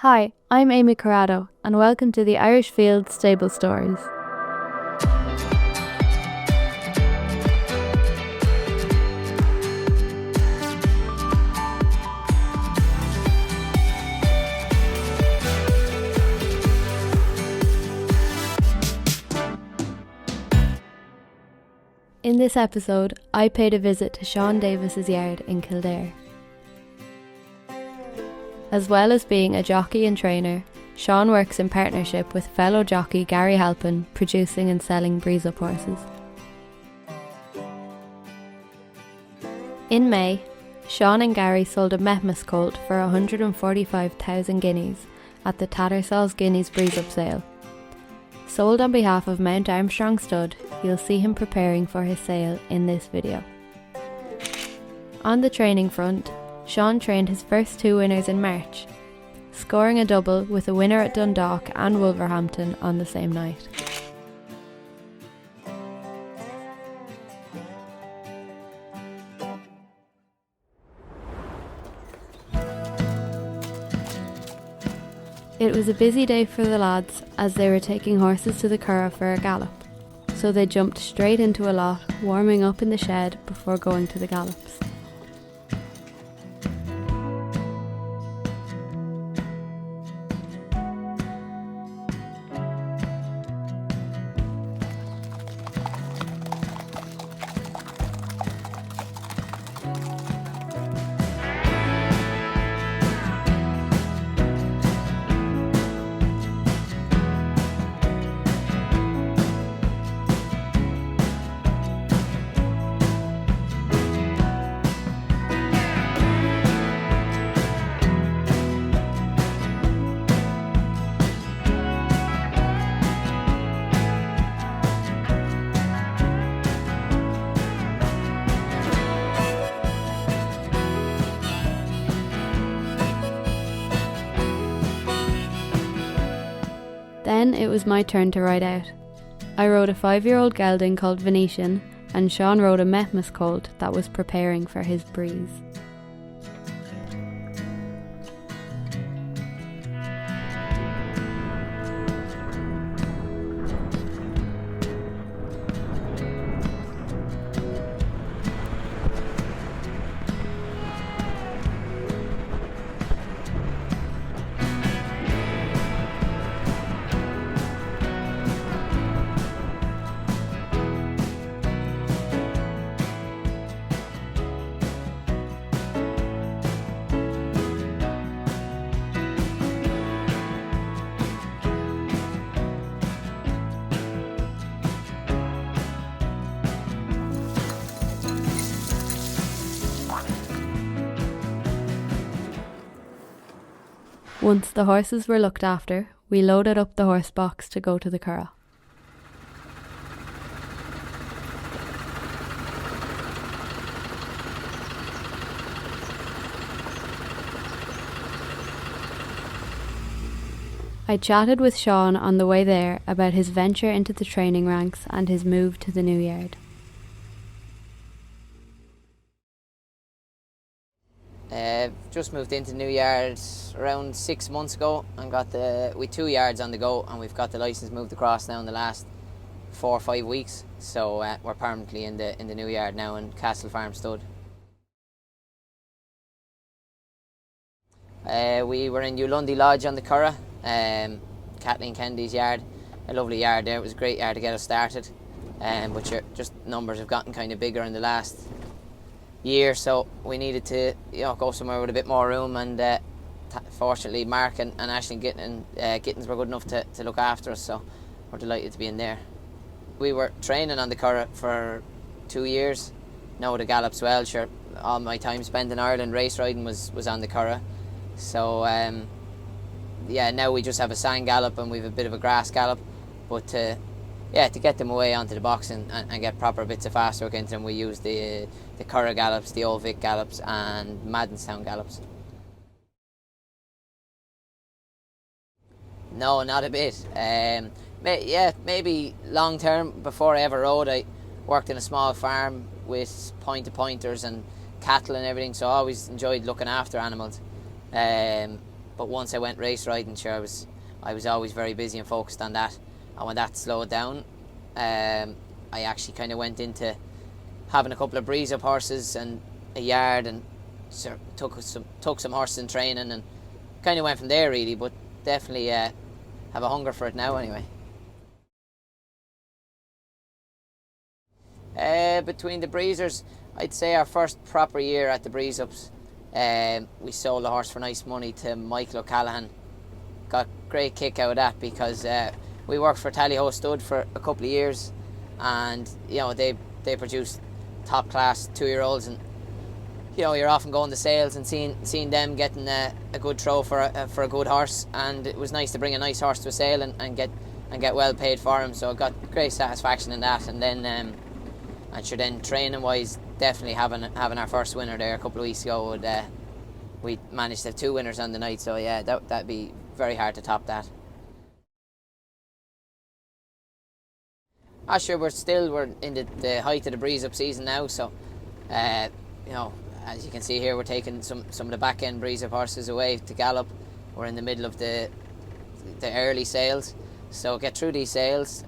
Hi, I'm Amy Corrado, and welcome to the Irish Field Stable Stories. In this episode, I paid a visit to Sean Davis's yard in Kildare. As well as being a jockey and trainer, Sean works in partnership with fellow jockey Gary Halpin, producing and selling breeze-up horses. In May, Sean and Gary sold a Mehmas colt for 145,000 guineas at the Tattersall's Guineas breeze-up sale. Sold on behalf of Mount Armstrong Stud, you'll see him preparing for his sale in this video. On the training front, Sean trained his first two winners in March, scoring a double with a winner at Dundalk and Wolverhampton on the same night. It was a busy day for the lads as they were taking horses to the Curragh for a gallop, so they jumped straight into a lot, warming up in the shed before going to the gallops. Then it was my turn to ride out. I rode a 5-year-old gelding called Venetian, and Sean rode a Mehmas colt that was preparing for his breeze. Once the horses were looked after, we loaded up the horse box to go to the Curragh. I chatted with Sean on the way there about his venture into the training ranks and his move to the new yard. Just moved into the new yard around 6 months ago and got with 2 yards on the go, and we've got the licence moved across now in the last 4 or 5 weeks. So we're permanently in the new yard now in Castle Farm Stud. We were in Ulundy Lodge on the Curragh, Kathleen Kennedy's yard. A lovely yard there. It was a great yard to get us started, but just numbers have gotten kind of bigger in the last year, so we needed to go somewhere with a bit more room, and fortunately Mark and Aisling Gittins were good enough to look after us, so we're delighted to be in there. We were training on the Curragh for 2 years. Know the gallops well, sure. All my time spent in Ireland race riding was on the Curragh, so now we just have a sand gallop and we've a bit of a grass gallop, but to get them away onto the box and get proper bits of fast work into them, we use the Curragh gallops, the Old Vic gallops and Maddenstown gallops. No, not a bit. Maybe long term. Before I ever rode, I worked in a small farm with pointers and cattle and everything, so I always enjoyed looking after animals. but once I went race riding, sure, I was always very busy and focused on that. And when that slowed down, I actually kind of went into having a couple of breeze up horses and a yard, and sort of took some horses in training, and kind of went from there really. But definitely have a hunger for it now anyway. Between the breezers, I'd say our first proper year at the breeze ups, we sold a horse for nice money to Michael O'Callaghan. Got great kick out of that because we worked for Tally-Ho Stud for a couple of years, and you know they produced top class 2-year-olds, and you know you're often going to sales and seeing them getting a good throw for a good horse, and it was nice to bring a nice horse to a sale and get well paid for him. So I got great satisfaction in that, and then and sure, then training wise, definitely having our first winner there a couple of weeks ago. We managed to have 2 winners on the night, so yeah, that'd be very hard to top that. Sure, we're in the height of the breeze up season now, so you know, as you can see here, we're taking some of the back end breeze up horses away to gallop. We're in the middle of the early sales, so get through these sales,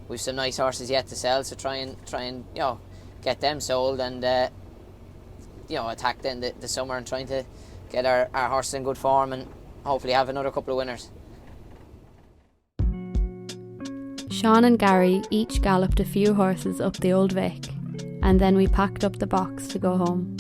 we've some nice horses yet to sell, so try and you know get them sold, and you know attack then the summer and trying to get our horses in good form and hopefully have another couple of winners. Sean and Gary each galloped a few horses up the Old Vic, and then we packed up the box to go home.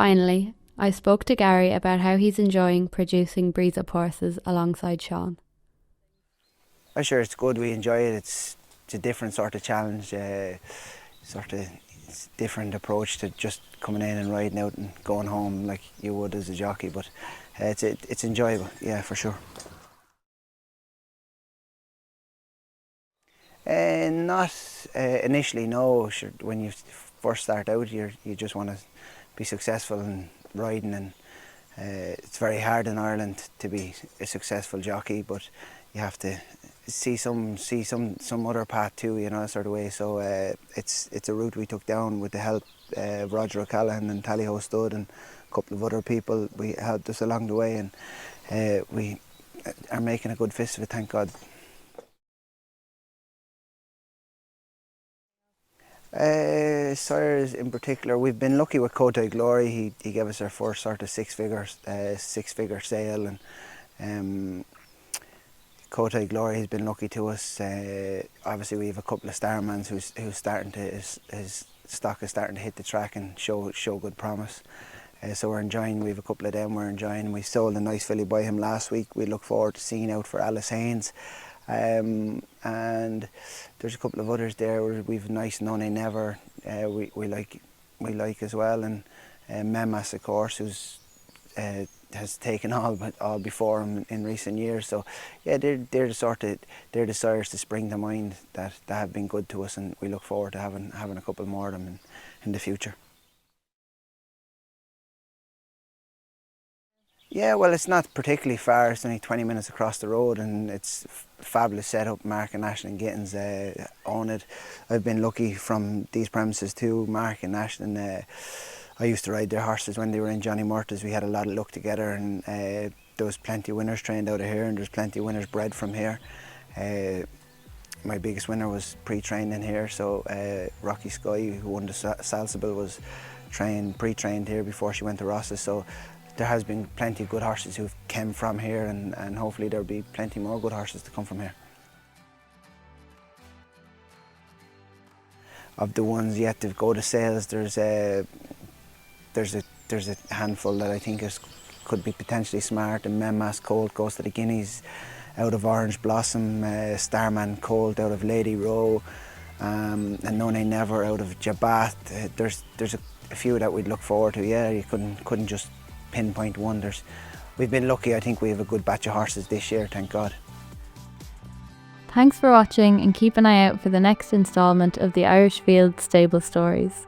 Finally, I spoke to Gary about how he's enjoying producing breeze up horses alongside Sean. I'm sure it's good, we enjoy it. It's a different sort of challenge, it's a different approach to just coming in and riding out and going home like you would as a jockey, but it's enjoyable, yeah, for sure. Not initially, no. Sure, when you first start out, you just want to be successful in riding, and it's very hard in Ireland to be a successful jockey, but you have to see some other path too, you know, that sort of way. So it's a route we took down with the help of Roger O'Callaghan and Tally-Ho Stud and a couple of other people. We helped us along the way, and we are making a good fist of it, thank God. Sires in particular, we've been lucky with Kotei Glory. He gave us our first sort of six-figure sale, and Kotei Glory has been lucky to us. Obviously, we have a couple of Starmans who's starting to his stock is starting to hit the track and show good promise. So we're enjoying. We have a couple of them we're enjoying. We sold a nice filly by him last week. We look forward to seeing out for Alice Haynes. And there's a couple of others there. We've nice None Never. We like as well, and Memas, of course, who's has taken all before him in recent years. So yeah, they're the sires to spring to mind that have been good to us, and we look forward to having a couple more of them in the future. Yeah, well, it's not particularly far. It's only 20 minutes across the road, and it's a fabulous setup. Mark and Ashton Gittins own it. I've been lucky from these premises too. Mark and Ashton, I used to ride their horses when they were in Johnny Murtagh's. We had a lot of luck together, and there was plenty of winners trained out of here, and there's plenty of winners bred from here. My biggest winner was pre-trained in here, so Rocky Sky, who won the Salsable, was pre-trained here before she went to Ross's. So there has been plenty of good horses who've come from here, and hopefully there'll be plenty more good horses to come from here. Of the ones yet to go to sales, there's a handful that I think could be potentially smart. And Memmas Colt goes to the Guineas out of Orange Blossom, Starman Colt out of Lady Row, and No Nay Never out of Jabat. There's a few that we'd look forward to. Yeah, you couldn't just pinpoint one. We've been lucky. I think we have a good batch of horses this year, thank God. Thanks for watching, and keep an eye out for the next instalment of the Irish Field Stable Stories.